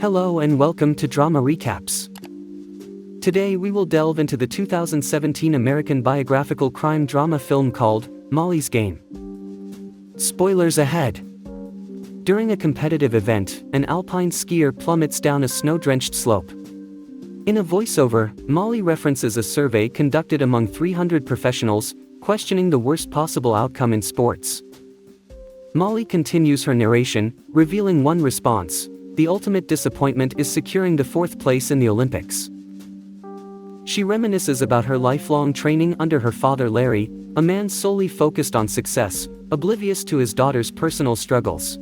Hello and welcome to Drama Recaps. Today we will delve into the 2017 American biographical crime drama film called Molly's Game. Spoilers ahead. During a competitive event, an alpine skier plummets down a snow-drenched slope. In a voiceover, Molly references a survey conducted among 300 professionals, questioning the worst possible outcome in sports. Molly continues her narration, revealing one response: the ultimate disappointment is securing the fourth place in the Olympics. She reminisces about her lifelong training under her father Larry, a man solely focused on success, oblivious to his daughter's personal struggles.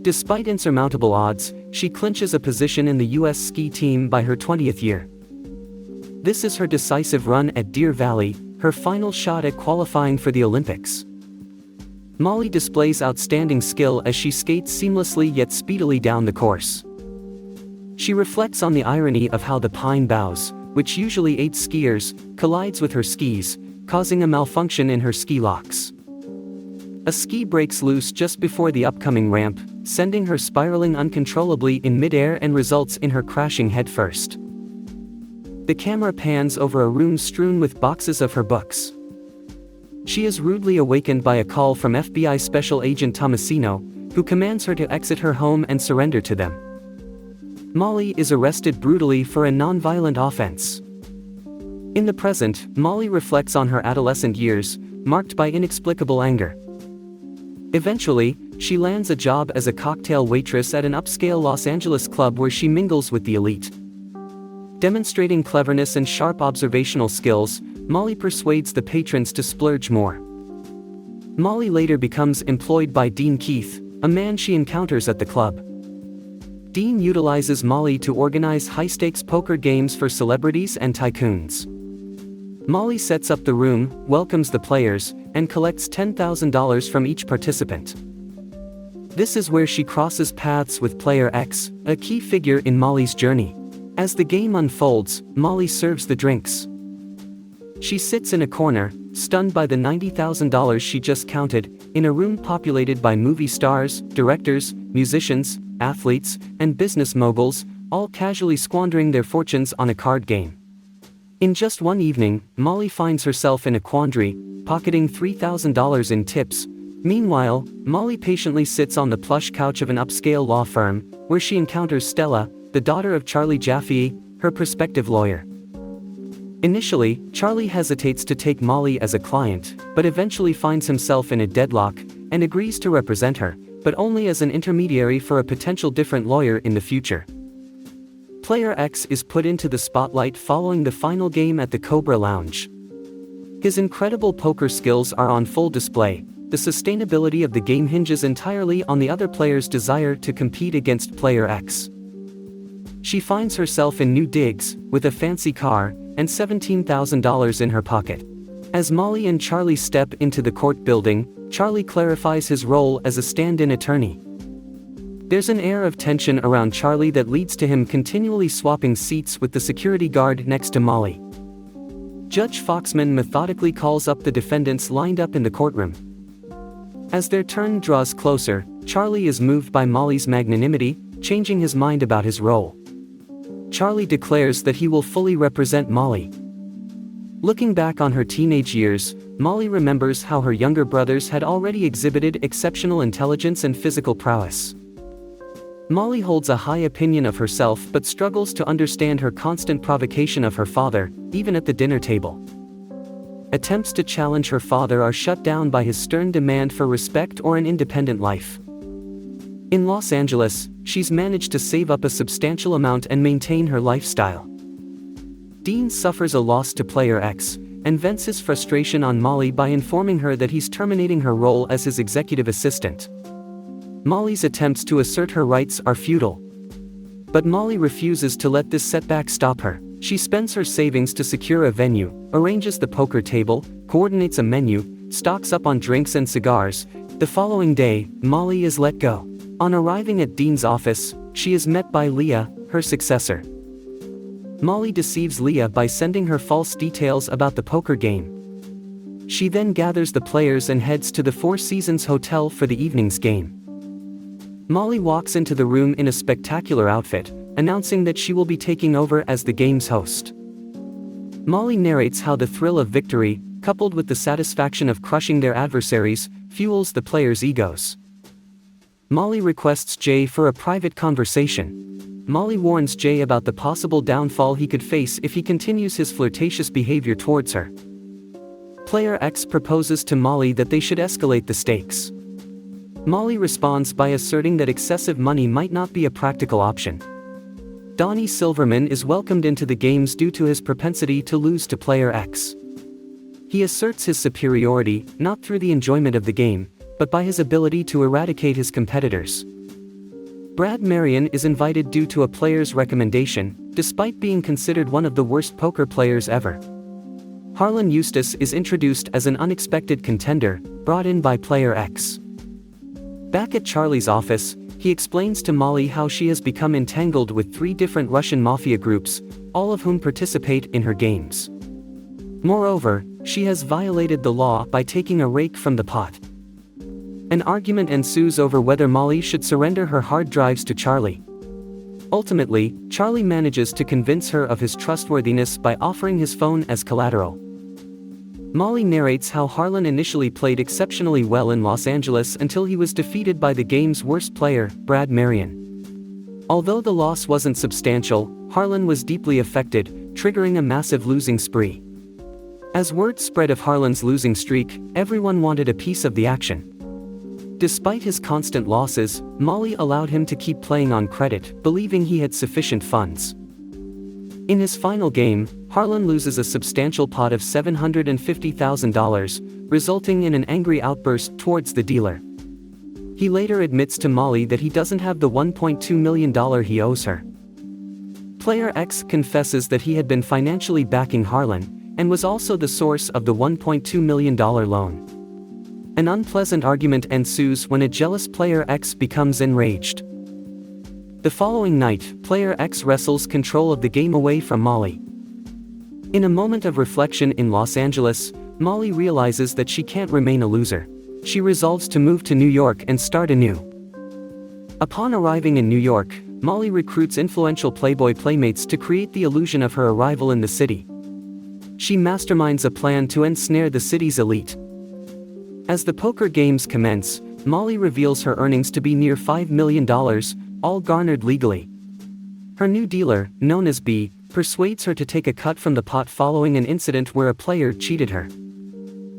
Despite insurmountable odds, she clinches a position in the U.S. ski team by her 20th year. This is her decisive run at Deer Valley, her final shot at qualifying for the Olympics. Molly displays outstanding skill as she skates seamlessly yet speedily down the course. She reflects on the irony of how the pine boughs, which usually aid skiers, collides with her skis, causing a malfunction in her ski locks. A ski breaks loose just before the upcoming ramp, sending her spiraling uncontrollably in midair and results in her crashing headfirst. The camera pans over a room strewn with boxes of her books. She is rudely awakened by a call from FBI Special Agent Tomasino, who commands her to exit her home and surrender to them. Molly is arrested brutally for a non-violent offense. In the present, Molly reflects on her adolescent years, marked by inexplicable anger. Eventually, she lands a job as a cocktail waitress at an upscale Los Angeles club where she mingles with the elite. Demonstrating cleverness and sharp observational skills, Molly persuades the patrons to splurge more. Molly later becomes employed by Dean Keith, a man she encounters at the club. Dean utilizes Molly to organize high-stakes poker games for celebrities and tycoons. Molly sets up the room, welcomes the players, and collects $10,000 from each participant. This is where she crosses paths with Player X, a key figure in Molly's journey. As the game unfolds, Molly serves the drinks. She sits in a corner, stunned by the $90,000 she just counted, in a room populated by movie stars, directors, musicians, athletes, and business moguls, all casually squandering their fortunes on a card game. In just one evening, Molly finds herself in a quandary, pocketing $3,000 in tips. Meanwhile, Molly patiently sits on the plush couch of an upscale law firm, where she encounters Stella, the daughter of Charlie Jaffe, her prospective lawyer. Initially, Charlie hesitates to take Molly as a client, but eventually finds himself in a deadlock, and agrees to represent her, but only as an intermediary for a potential different lawyer in the future. Player X is put into the spotlight following the final game at the Cobra Lounge. His incredible poker skills are on full display. The sustainability of the game hinges entirely on the other player's desire to compete against Player X. She finds herself in new digs, with a fancy car, and $17,000 in her pocket. As Molly and Charlie step into the court building, Charlie clarifies his role as a stand-in attorney. There's an air of tension around Charlie that leads to him continually swapping seats with the security guard next to Molly. Judge Foxman methodically calls up the defendants lined up in the courtroom. As their turn draws closer, Charlie is moved by Molly's magnanimity, changing his mind about his role. Charlie declares that he will fully represent Molly. Looking back on her teenage years, Molly remembers how her younger brothers had already exhibited exceptional intelligence and physical prowess. Molly holds a high opinion of herself but struggles to understand her constant provocation of her father, even at the dinner table. Attempts to challenge her father are shut down by his stern demand for respect or an independent life. In Los Angeles, she's managed to save up a substantial amount and maintain her lifestyle. Dean suffers a loss to Player X, and vents his frustration on Molly by informing her that he's terminating her role as his executive assistant. Molly's attempts to assert her rights are futile. But Molly refuses to let this setback stop her. She spends her savings to secure a venue, arranges the poker table, coordinates a menu, stocks up on drinks and cigars. The following day, Molly is let go. On arriving at Dean's office, she is met by Leah, her successor. Molly deceives Leah by sending her false details about the poker game. She then gathers the players and heads to the Four Seasons Hotel for the evening's game. Molly walks into the room in a spectacular outfit, announcing that she will be taking over as the game's host. Molly narrates how the thrill of victory, coupled with the satisfaction of crushing their adversaries, fuels the players' egos. Molly requests Jay for a private conversation. Molly warns Jay about the possible downfall he could face if he continues his flirtatious behavior towards her. Player X proposes to Molly that they should escalate the stakes. Molly responds by asserting that excessive money might not be a practical option. Donnie Silverman is welcomed into the games due to his propensity to lose to Player X. He asserts his superiority, not through the enjoyment of the game, but by his ability to eradicate his competitors. Brad Marion is invited due to a player's recommendation, despite being considered one of the worst poker players ever. Harlan Eustace is introduced as an unexpected contender, brought in by Player X. Back at Charlie's office, he explains to Molly how she has become entangled with 3 different Russian mafia groups, all of whom participate in her games. Moreover, she has violated the law by taking a rake from the pot. An argument ensues over whether Molly should surrender her hard drives to Charlie. Ultimately, Charlie manages to convince her of his trustworthiness by offering his phone as collateral. Molly narrates how Harlan initially played exceptionally well in Los Angeles until he was defeated by the game's worst player, Brad Marion. Although the loss wasn't substantial, Harlan was deeply affected, triggering a massive losing spree. As word spread of Harlan's losing streak, everyone wanted a piece of the action. Despite his constant losses, Molly allowed him to keep playing on credit, believing he had sufficient funds. In his final game, Harlan loses a substantial pot of $750,000, resulting in an angry outburst towards the dealer. He later admits to Molly that he doesn't have the $1.2 million he owes her. Player X confesses that he had been financially backing Harlan, and was also the source of the $1.2 million loan. An unpleasant argument ensues when a jealous Player X becomes enraged. The following night, Player X wrestles control of the game away from Molly. In a moment of reflection in Los Angeles, Molly realizes that she can't remain a loser. She resolves to move to New York and start anew. Upon arriving in New York, Molly recruits influential Playboy playmates to create the illusion of her arrival in the city. She masterminds a plan to ensnare the city's elite. As the poker games commence, Molly reveals her earnings to be near $5 million, all garnered legally. Her new dealer, known as B, persuades her to take a cut from the pot following an incident where a player cheated her.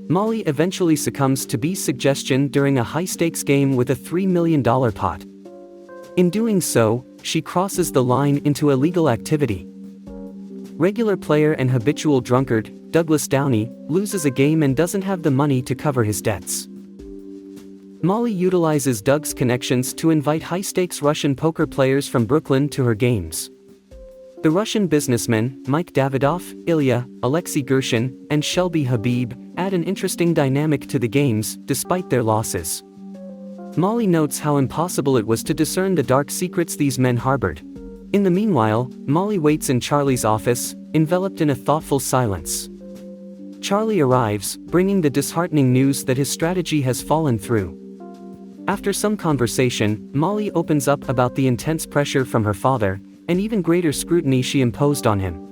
Molly eventually succumbs to B's suggestion during a high-stakes game with a $3 million pot. In doing so, she crosses the line into illegal activity. Regular player and habitual drunkard, Douglas Downey, loses a game and doesn't have the money to cover his debts. Molly utilizes Doug's connections to invite high-stakes Russian poker players from Brooklyn to her games. The Russian businessmen, Mike Davidoff, Ilya, Alexei Gershin, and Shelby Habib, add an interesting dynamic to the games, despite their losses. Molly notes how impossible it was to discern the dark secrets these men harbored. In the meanwhile, Molly waits in Charlie's office, enveloped in a thoughtful silence. Charlie arrives, bringing the disheartening news that his strategy has fallen through. After some conversation, Molly opens up about the intense pressure from her father, and even greater scrutiny she imposed on him.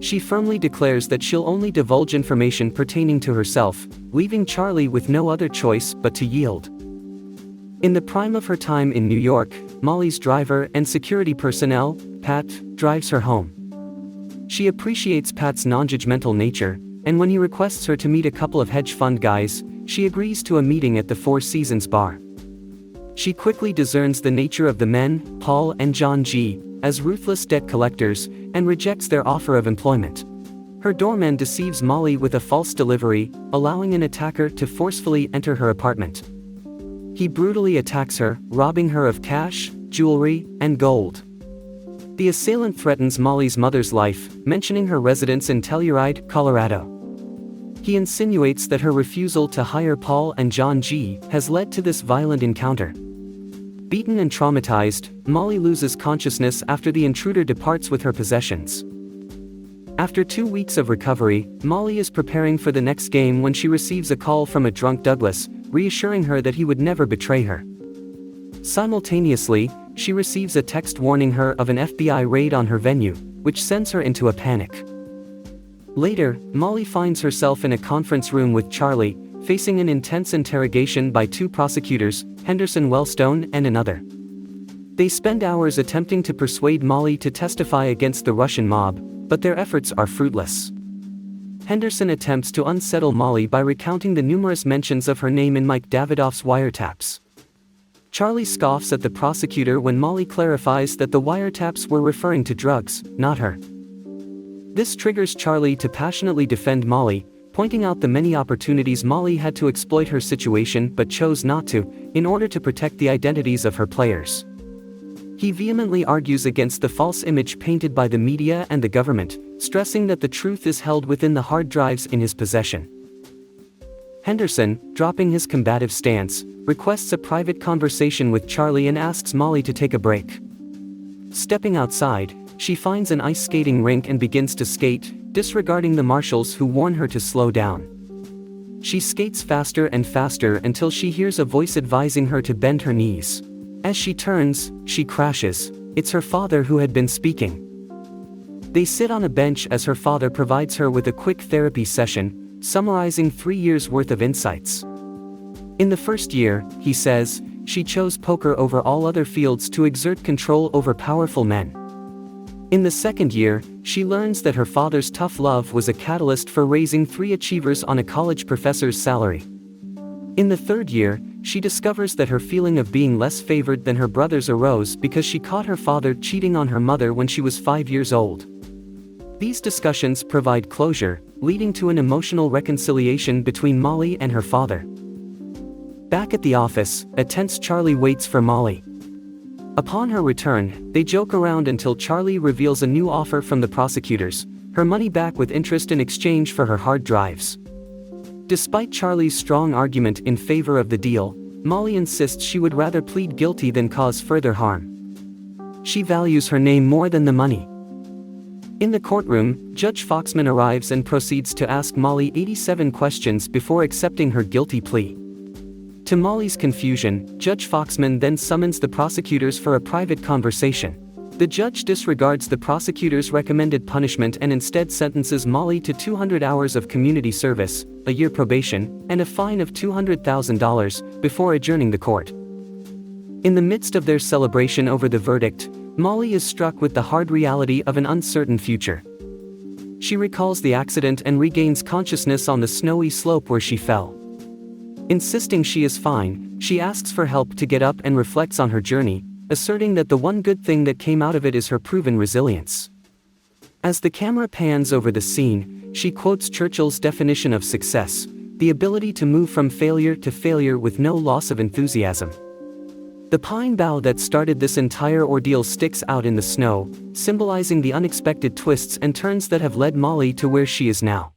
She firmly declares that she'll only divulge information pertaining to herself, leaving Charlie with no other choice but to yield. In the prime of her time in New York, Molly's driver and security personnel, Pat, drives her home. She appreciates Pat's non-judgmental nature, and when he requests her to meet a couple of hedge fund guys, she agrees to a meeting at the Four Seasons bar. She quickly discerns the nature of the men, Paul and John G., as ruthless debt collectors, and rejects their offer of employment. Her doorman deceives Molly with a false delivery, allowing an attacker to forcefully enter her apartment. He brutally attacks her, robbing her of cash, jewelry, and gold. The assailant threatens Molly's mother's life, mentioning her residence in Telluride, Colorado. He insinuates that her refusal to hire Paul and John G. has led to this violent encounter. Beaten and traumatized, Molly loses consciousness after the intruder departs with her possessions. After 2 weeks of recovery, Molly is preparing for the next game when she receives a call from a drunk Douglas, reassuring her that he would never betray her. Simultaneously, she receives a text warning her of an FBI raid on her venue, which sends her into a panic. Later, Molly finds herself in a conference room with Charlie, facing an intense interrogation by two prosecutors, Henderson Wellstone and another. They spend hours attempting to persuade Molly to testify against the Russian mob, but their efforts are fruitless. Henderson attempts to unsettle Molly by recounting the numerous mentions of her name in Mike Davidoff's wiretaps. Charlie scoffs at the prosecutor when Molly clarifies that the wiretaps were referring to drugs, not her. This triggers Charlie to passionately defend Molly, pointing out the many opportunities Molly had to exploit her situation but chose not to, in order to protect the identities of her players. He vehemently argues against the false image painted by the media and the government, stressing that the truth is held within the hard drives in his possession. Henderson, dropping his combative stance, requests a private conversation with Charlie and asks Molly to take a break. Stepping outside, she finds an ice skating rink and begins to skate, disregarding the marshals who warn her to slow down. She skates faster and faster until she hears a voice advising her to bend her knees. As she turns, she crashes. It's her father who had been speaking. They sit on a bench as her father provides her with a quick therapy session, summarizing 3 years' worth of insights. In the first year, he says, she chose poker over all other fields to exert control over powerful men. In the second year, she learns that her father's tough love was a catalyst for raising 3 achievers on a college professor's salary. In the third year, she discovers that her feeling of being less favored than her brothers arose because she caught her father cheating on her mother when she was 5 years old. These discussions provide closure, leading to an emotional reconciliation between Molly and her father. Back at the office, a tense Charlie waits for Molly. Upon her return, they joke around until Charlie reveals a new offer from the prosecutors, her money back with interest in exchange for her hard drives. Despite Charlie's strong argument in favor of the deal, Molly insists she would rather plead guilty than cause further harm. She values her name more than the money. In the courtroom, Judge Foxman arrives and proceeds to ask Molly 87 questions before accepting her guilty plea. To Molly's confusion, Judge Foxman then summons the prosecutors for a private conversation. The judge disregards the prosecutor's recommended punishment and instead sentences Molly to 200 hours of community service, a year probation, and a fine of $200,000, before adjourning the court. In the midst of their celebration over the verdict, Molly is struck with the hard reality of an uncertain future. She recalls the accident and regains consciousness on the snowy slope where she fell. Insisting she is fine, she asks for help to get up and reflects on her journey, asserting that the one good thing that came out of it is her proven resilience. As the camera pans over the scene, she quotes Churchill's definition of success, the ability to move from failure to failure with no loss of enthusiasm. The pine bough that started this entire ordeal sticks out in the snow, symbolizing the unexpected twists and turns that have led Molly to where she is now.